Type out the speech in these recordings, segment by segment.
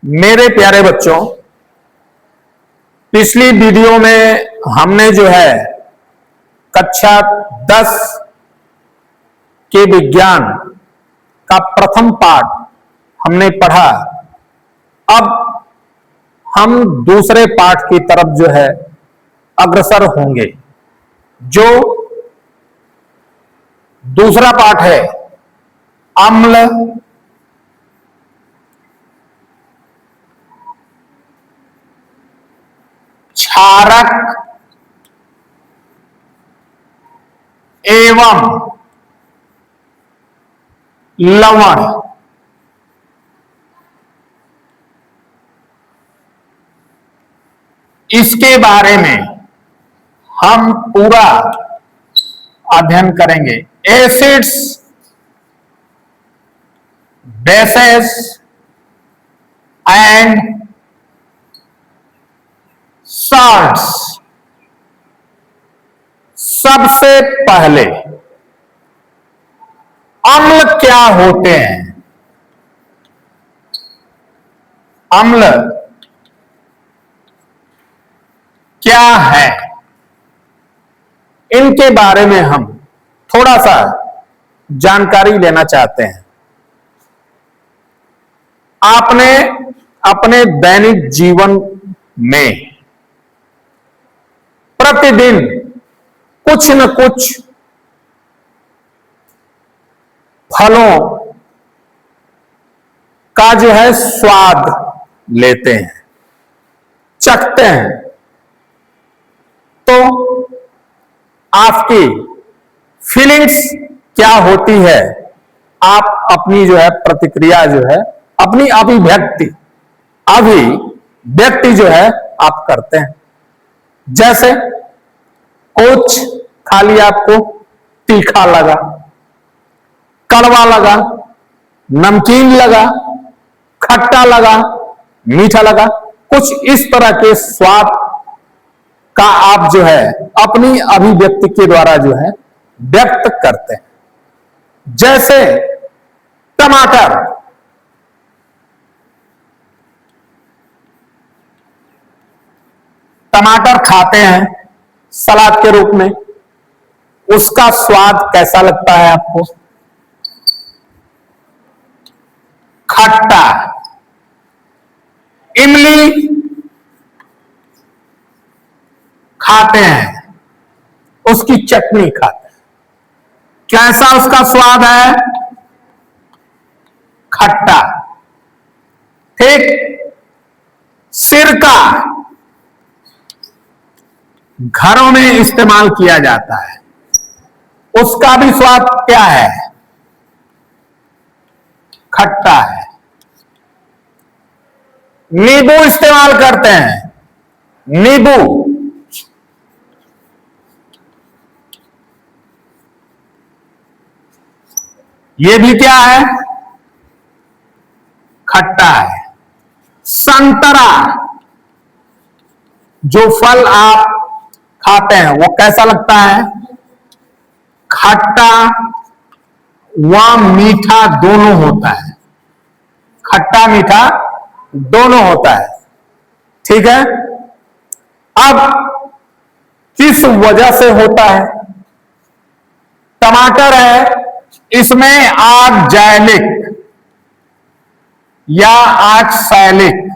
मेरे प्यारे बच्चों, पिछली वीडियो में हमने जो है कक्षा 10 के विज्ञान का प्रथम पाठ हमने पढ़ा। अब हम दूसरे पाठ की तरफ जो है अग्रसर होंगे। जो दूसरा पाठ है अम्ल, क्षारक एवं लवण। इसके बारे में हम पूरा अध्ययन करेंगे। Acids, bases and salts. सबसे पहले अम्ल क्या होते हैं? अम्ल क्या है, इनके बारे में हम थोड़ा सा जानकारी लेना चाहते हैं। आपने अपने दैनिक जीवन में प्रतिदिन कुछ न कुछ फलों का जो है स्वाद लेते हैं, चखते हैं। तो आपकी फीलिंग्स क्या होती है? आप अपनी जो है प्रतिक्रिया जो है, अपनी अभिव्यक्ति जो है आप करते हैं। जैसे कुछ खा लिया, आपको तीखा लगा, कड़वा लगा, नमकीन लगा, खट्टा लगा, मीठा लगा, कुछ इस तरह के स्वाद का आप जो है अपनी अभिव्यक्ति के द्वारा जो है व्यक्त करते हैं। जैसे टमाटर, टमाटर खाते हैं सलाद के रूप में, उसका स्वाद कैसा लगता है आपको? खट्टा। इमली खाते हैं, उसकी चटनी खाते हैं, कैसा उसका स्वाद है? खट्टा। ठीक। सिरका घरों में इस्तेमाल किया जाता है, उसका भी स्वाद क्या है? खट्टा है। नींबू इस्तेमाल करते हैं, नींबू ये भी क्या है? खट्टा है। संतरा, जो फल आप खाते हैं वो कैसा लगता है? खट्टा व मीठा दोनों होता है, खट्टा मीठा दोनों होता है। ठीक है। अब किस वजह से होता है? टमाटर है, इसमें ऑक्सैलिक या ऑक्सैलिक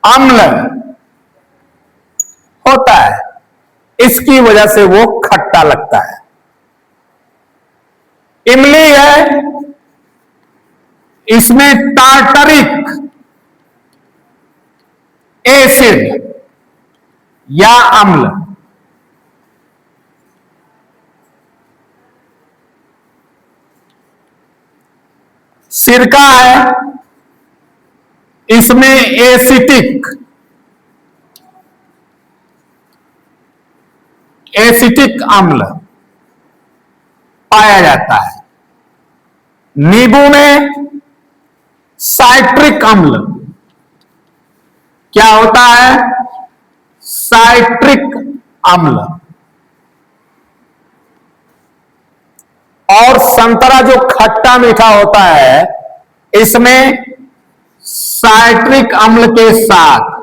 अम्ल होता है, इसकी वजह से वो खट्टा लगता है। इमली है, इसमें टार्टरिक एसिड या अम्ल। सिरका है, इसमें एसिटिक अम्ल पाया जाता है। नींबू में साइट्रिक अम्ल क्या होता है? साइट्रिक अम्ल। और संतरा जो खट्टा मीठा होता है इसमें साइट्रिक अम्ल के साथ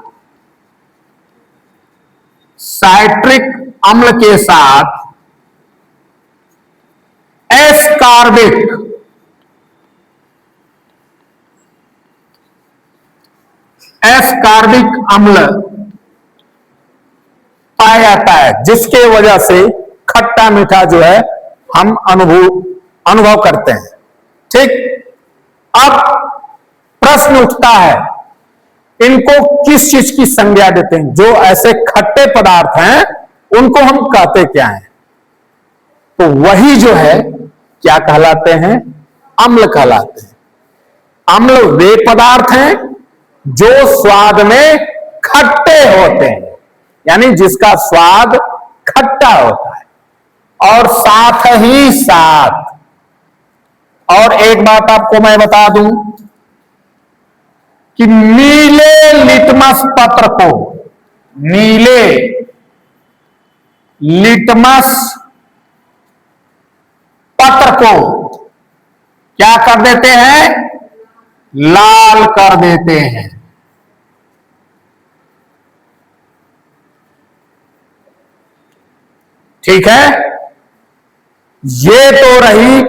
एस्कार्बिक अम्ल पाया जाता है, जिसके वजह से खट्टा मीठा जो है हम अनुभव करते हैं। ठीक, अब प्रश्न उठता है, इनको किस चीज की संज्ञा देते हैं? जो ऐसे खट्टे पदार्थ हैं उनको हम कहते क्या हैं? तो वही जो है क्या कहलाते हैं? अम्ल कहलाते हैं। अम्ल वे पदार्थ हैं जो स्वाद में खट्टे होते हैं, यानी जिसका स्वाद खट्टा होता है। और साथ ही साथ और एक बात आपको मैं बता दूं कि नीले लिटमस पत्र को क्या कर देते हैं? लाल कर देते हैं। ठीक है, ये तो रही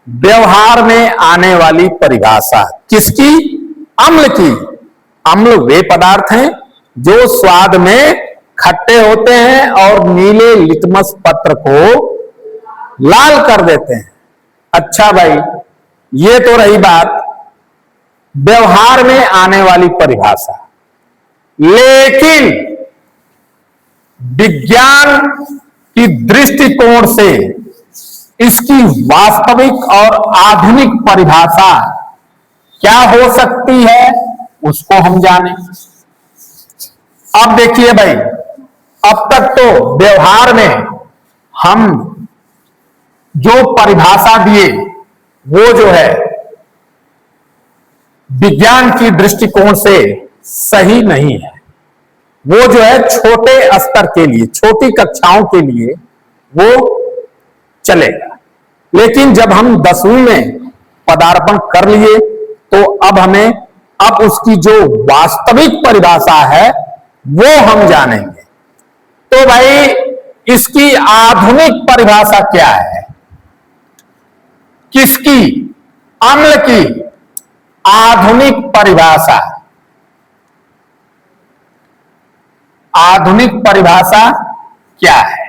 व्यवहार में आने वाली परिभाषा। किसकी? अम्ल की। अम्ल वे पदार्थ हैं जो स्वाद में खट्टे होते हैं और नीले लिटमस पत्र को लाल कर देते हैं। अच्छा भाई, ये तो रही बात व्यवहार में आने वाली परिभाषा, लेकिन विज्ञान की दृष्टिकोण से इसकी वास्तविक और आधुनिक परिभाषा क्या हो सकती है उसको हम जाने। अब देखिए भाई, अब तक तो व्यवहार में हम जो परिभाषा दिए वो जो है विज्ञान की दृष्टिकोण से सही नहीं है। वो जो है छोटे स्तर के लिए, छोटी कक्षाओं के लिए वो चलेगा, लेकिन जब हम 10वीं में पदार्पण कर लिए तो अब उसकी जो वास्तविक परिभाषा है वो हम जानेंगे। तो भाई, इसकी आधुनिक परिभाषा क्या है? किसकी? अम्ल की आधुनिक परिभाषा। आधुनिक परिभाषा क्या है?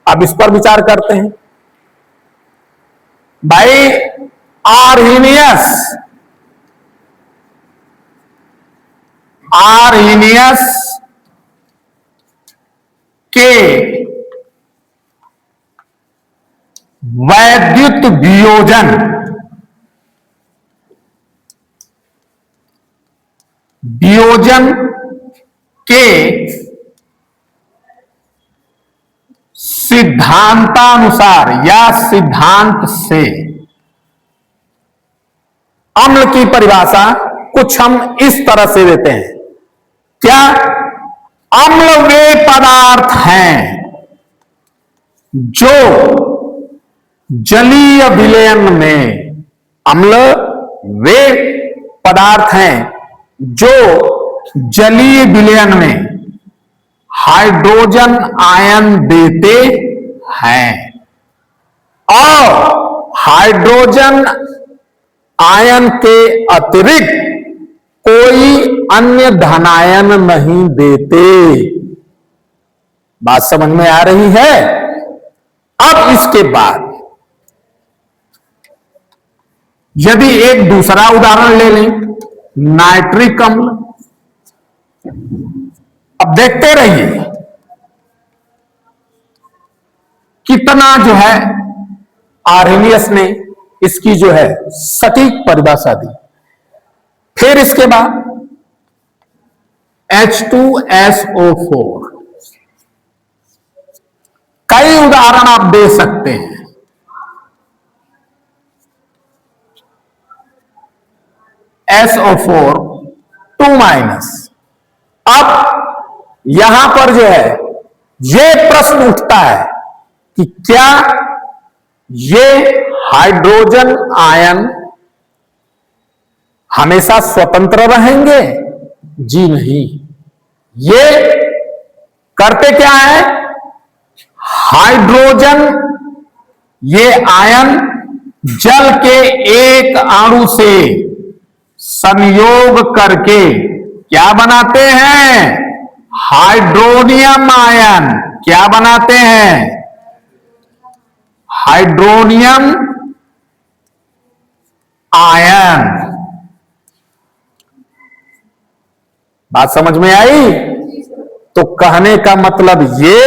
अब इस पर विचार करते हैं। भाई, आर्हेनियस के वैद्युत वियोजन के सिद्धांतानुसार या सिद्धांत से अम्ल की परिभाषा कुछ हम इस तरह से देते हैं। क्या? अम्ल वे पदार्थ हैं जो जलीय विलयन में, अम्ल वे पदार्थ हैं जो जलीय विलयन में हाइड्रोजन आयन देते हैं और हाइड्रोजन आयन के अतिरिक्त कोई अन्य धनायन नहीं देते। बात समझ में आ रही है? अब इसके बाद यदि एक दूसरा उदाहरण ले लें, नाइट्रिक अम्ल। अब देखते रहिए कितना जो है आर्हेनियस ने इसकी जो है सटीक परिभाषा दी। फिर इसके बाद H2SO4, कई उदाहरण आप दे सकते हैं। SO4 2-। अब यहां पर जो है यह प्रश्न उठता है कि क्या ये हाइड्रोजन आयन हमेशा स्वतंत्र रहेंगे? जी नहीं, ये करते क्या है, हाइड्रोजन, ये आयन जल के एक अणु से संयोग करके क्या बनाते हैं, हाइड्रोनियम आयन। क्या बनाते हैं, हाइड्रोनियम आयन। बात समझ में आई? तो कहने का मतलब ये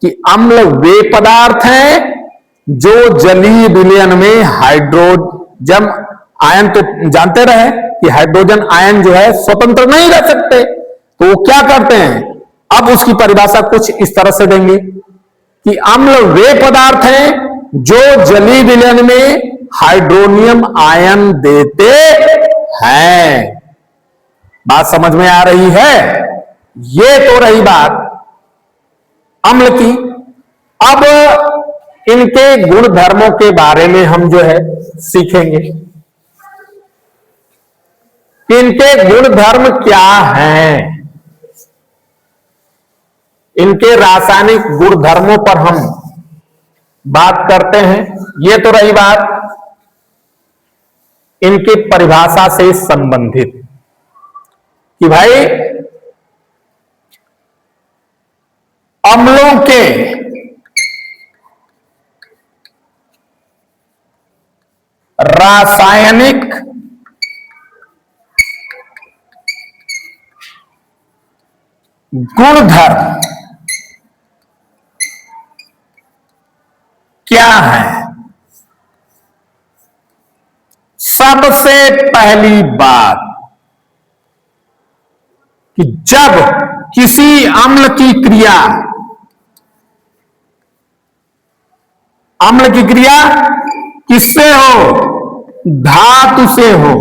कि अम्ल वे पदार्थ हैं जो जलीय विलयन में हाइड्रोजन आयन, तो जानते रहे कि हाइड्रोजन आयन जो है स्वतंत्र नहीं रह सकते, तो वो क्या करते हैं, अब उसकी परिभाषा कुछ इस तरह से देंगे कि अम्ल वे पदार्थ हैं जो जलीय विलयन में हाइड्रोनियम आयन देते हैं। बात समझ में आ रही है? ये तो रही बात अम्ल की। अब इनके गुण धर्मों के बारे में हम जो है सीखेंगे। इनके गुण धर्म क्या हैं, इनके रासायनिक गुण धर्मों पर हम बात करते हैं। ये तो रही बात इनके परिभाषा से संबंधित कि भाई अम्लों के रासायनिक गुणधर्म क्या है। सबसे पहली बात कि जब किसी अम्ल की क्रिया, अम्ल की क्रिया किससे हो, धातु से हो।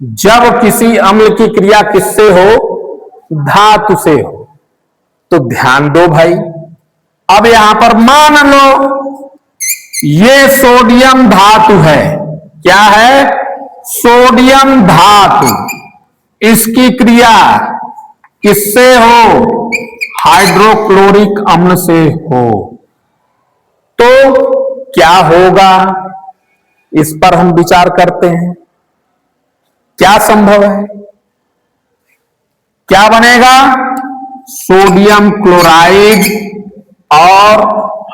जब किसी अम्ल की क्रिया किससे हो, धातु से हो, तो ध्यान दो भाई, अब यहां पर मान लो ये सोडियम धातु है। क्या है, सोडियम धातु। इसकी क्रिया किससे हो, हाइड्रोक्लोरिक अम्ल से हो, तो क्या होगा, इस पर हम विचार करते हैं। क्या संभव है, क्या बनेगा, सोडियम क्लोराइड और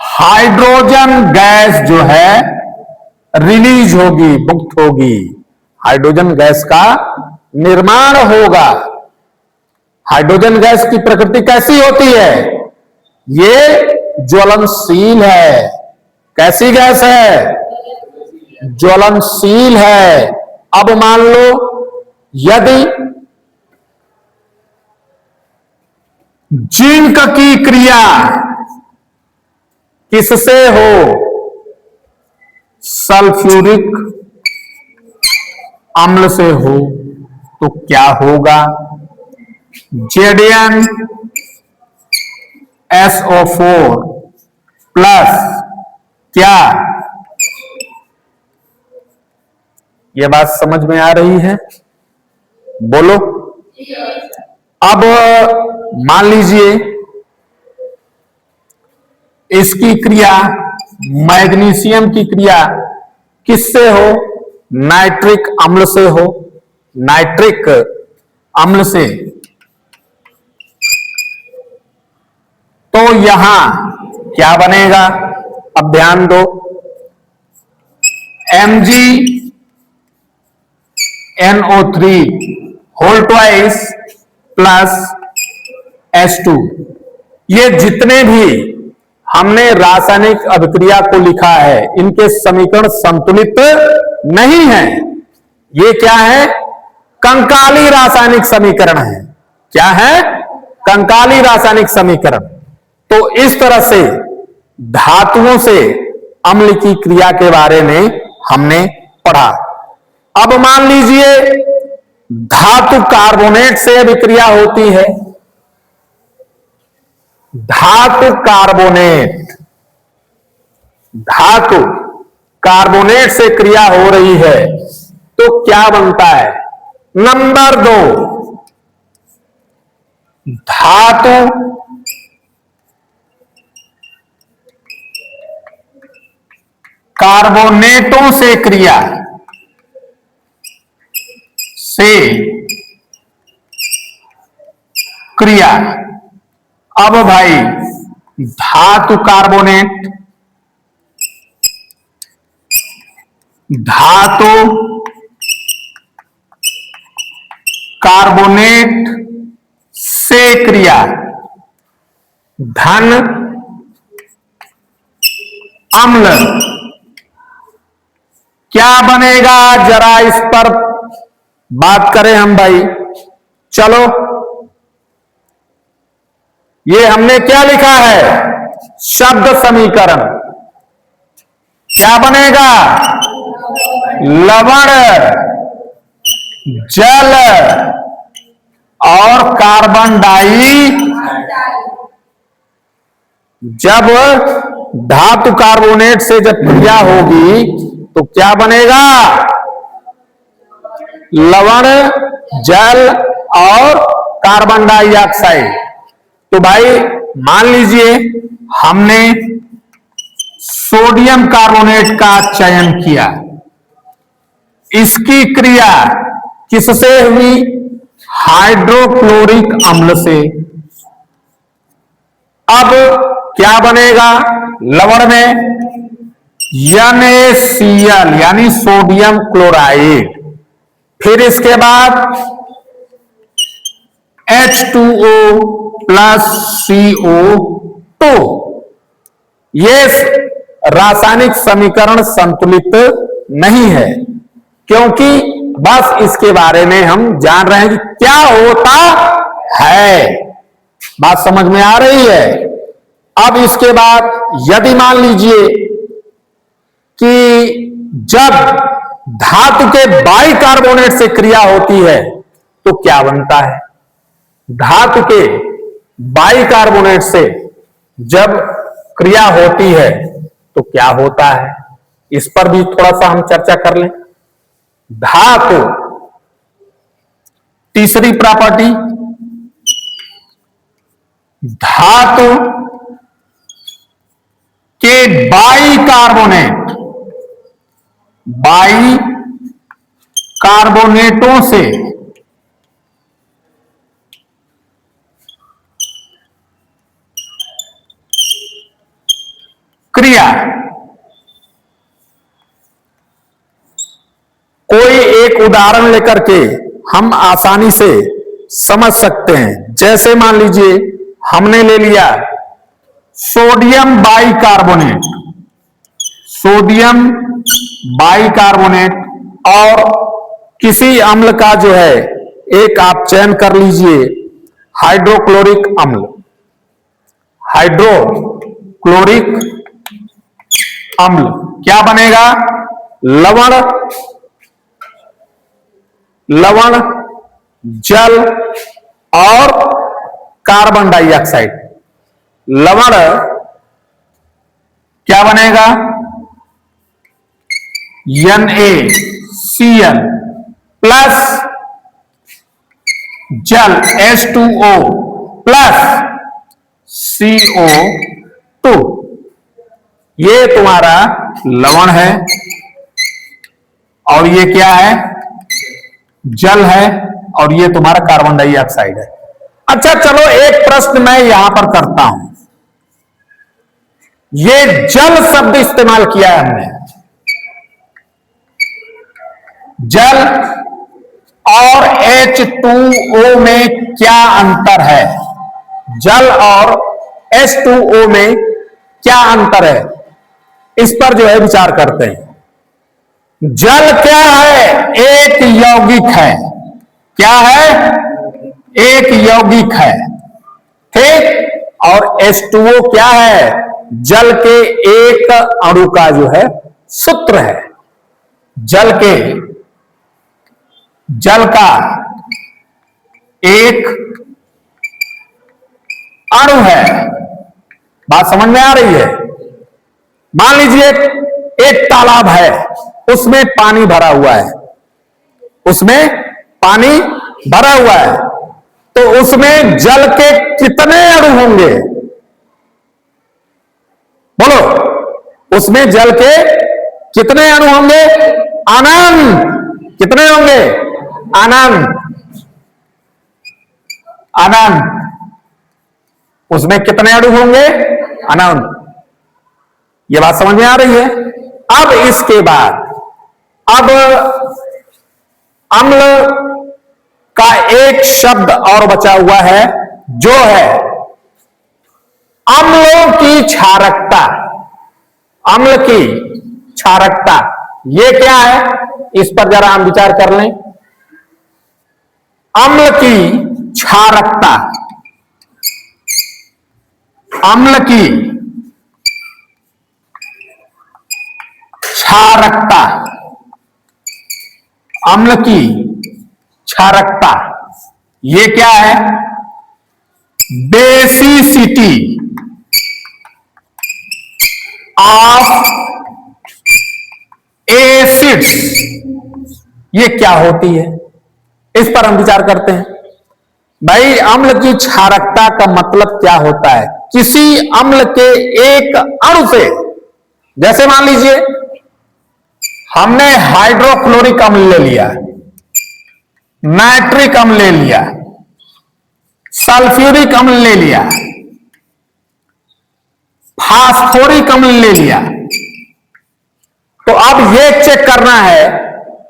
हाइड्रोजन गैस जो है रिलीज होगी, मुक्त होगी, हाइड्रोजन गैस का निर्माण होगा। हाइड्रोजन गैस की प्रकृति कैसी होती है, ये ज्वलनशील है। कैसी गैस है, ज्वलनशील है। अब मान लो यदि जिंक की क्रिया किससे हो, सल्फ्यूरिक अम्ल से हो, तो क्या होगा, Zn SO4 प्लस क्या, यह बात समझ में आ रही है, बोलो। अब मान लीजिए इसकी क्रिया, मैग्नीशियम की क्रिया किससे हो, नाइट्रिक अम्ल से हो, नाइट्रिक अम्ल से, तो यहां क्या बनेगा, अब ध्यान दो, MgNO3 whole twice plus H2। ये जितने भी हमने रासायनिक अभिक्रिया को लिखा है, इनके समीकरण संतुलित नहीं है। ये क्या है, कंकाली रासायनिक समीकरण है। क्या है, कंकाली रासायनिक समीकरण। तो इस तरह से धातुओं से अम्ल की क्रिया के बारे में हमने पढ़ा। अब मान लीजिए धातु कार्बोनेट से अभिक्रिया होती है, धातु कार्बोनेट, धातु कार्बोनेट से क्रिया हो रही है तो क्या बनता है? नंबर 2, धातु कार्बोनेटों से क्रिया। अब भाई धातु कार्बोनेट, धातु कार्बोनेट से क्रिया, धन अम्ल, क्या बनेगा? जरा इस पर बात करें हम भाई। चलो, ये हमने क्या लिखा है? शब्द समीकरण। क्या बनेगा? लवण, जल और कार्बन डाई। जब धातु कार्बोनेट से जब क्रिया होगी तो क्या बनेगा? लवण, जल और कार्बन डाइऑक्साइड। तो भाई मान लीजिए हमने सोडियम कार्बोनेट का चयन किया, इसकी क्रिया किससे हुई? हाइड्रोक्लोरिक अम्ल से। अब क्या बनेगा लवण में? NaCl यानी सोडियम क्लोराइड। फिर इसके बाद H2O प्लस CO2। ये रासायनिक समीकरण संतुलित नहीं है, क्योंकि बस इसके बारे में हम जान रहे हैं कि क्या होता है। बात समझ में आ रही है? अब इसके बाद यदि मान लीजिए कि जब धातु के बाइकार्बोनेट से क्रिया होती है तो क्या बनता है? धातु के बाइकार्बोनेट से जब क्रिया होती है तो क्या होता है? इस पर भी थोड़ा सा हम चर्चा कर लें। धातु, तीसरी प्रॉपर्टी, धातु के बाइकार्बोनेटों से क्रिया। कोई एक उदाहरण लेकर के हम आसानी से समझ सकते हैं। जैसे मान लीजिए हमने ले लिया सोडियम बाइकार्बोनेट और किसी अम्ल का जो है एक आप चयन कर लीजिए हाइड्रोक्लोरिक अम्ल। हाइड्रोक्लोरिक अम्ल क्या बनेगा? लवण, जल और कार्बन डाइऑक्साइड। लवण क्या बनेगा? NaCl प्लस जल H2O प्लस CO2। ये तुम्हारा लवण है और ये क्या है? जल है और ये तुम्हारा कार्बन डाइऑक्साइड है। अच्छा चलो एक प्रश्न मैं यहां पर करता हूं। ये जल शब्द इस्तेमाल किया है हमने। जल और H2O में क्या अंतर है? जल और H2O में क्या अंतर है? इस पर जो है विचार करते हैं। जल क्या है? एक यौगिक है। क्या है? एक यौगिक है, ठीक। और H2O क्या है? जल के एक अणु का जो है सूत्र है। जल का एक अणु है। बात समझ में आ रही है? मान लीजिए एक तालाब है, उसमें पानी भरा हुआ है, उसमें पानी भरा हुआ है, तो उसमें जल के कितने अणु होंगे? बोलो, उसमें जल के कितने अणु होंगे? अनंत। कितने होंगे? अनंत। अनंत। उसमें कितने अणु होंगे? अनंत। ये बात समझ में आ रही है? अब इसके बाद अब अम्ल का एक शब्द और बचा हुआ है, जो है अम्लों की क्षारकता। अम्ल की क्षारकता, ये क्या है? इस पर जरा हम विचार कर लें। अम्ल की क्षारकता, अम्ल की क्षारकता, अम्ल की क्षारकता, ये क्या है? बेसिसिटी ऑफ एसिड्स, ये क्या होती है? इस पर हम विचार करते हैं। भाई, अम्ल की क्षारकता का मतलब क्या होता है? किसी अम्ल के एक अणु से, जैसे मान लीजिए हमने हाइड्रोक्लोरिक अम्ल ले लिया, नाइट्रिक अम्ल ले लिया, सल्फ्यूरिक अम्ल ले लिया, फास्फोरिक अम्ल ले लिया, तो अब यह चेक करना है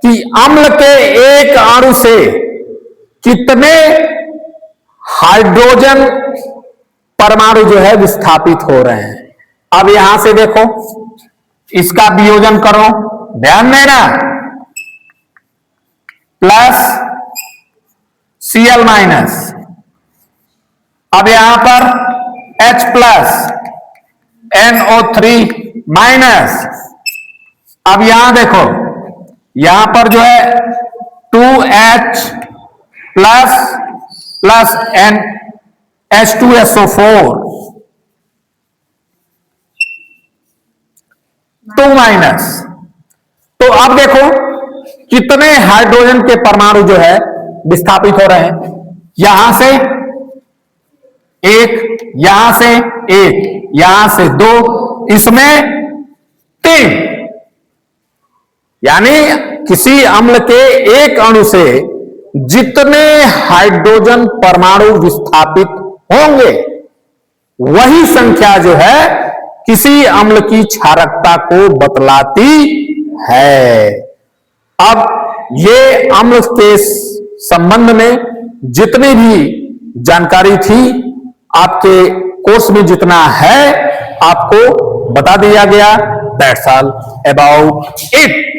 कि अम्ल के एक अणु से कितने हाइड्रोजन परमाणु जो है विस्थापित हो रहे हैं। अब यहां से देखो, इसका वियोजन करो, ध्यान देना, प्लस Cl माइनस, अब यहां पर H प्लस, NO3 माइनस, अब यहां देखो, यहां पर जो है 2H plus plus H2SO4 2 minus. तो अब देखो कितने हाइड्रोजन के परमाणु जो है विस्थापित हो रहे हैं। यहां से एक, यहां से एक, यहां से दो, इसमें 3। यानी किसी अम्ल के एक अणु से जितने हाइड्रोजन परमाणु विस्थापित होंगे, वही संख्या जो है किसी अम्ल की क्षारकता को बतलाती है। अब ये अम्ल के संबंध में जितनी भी जानकारी थी, आपके कोर्स में जितना है आपको बता दिया गया। That's all about it.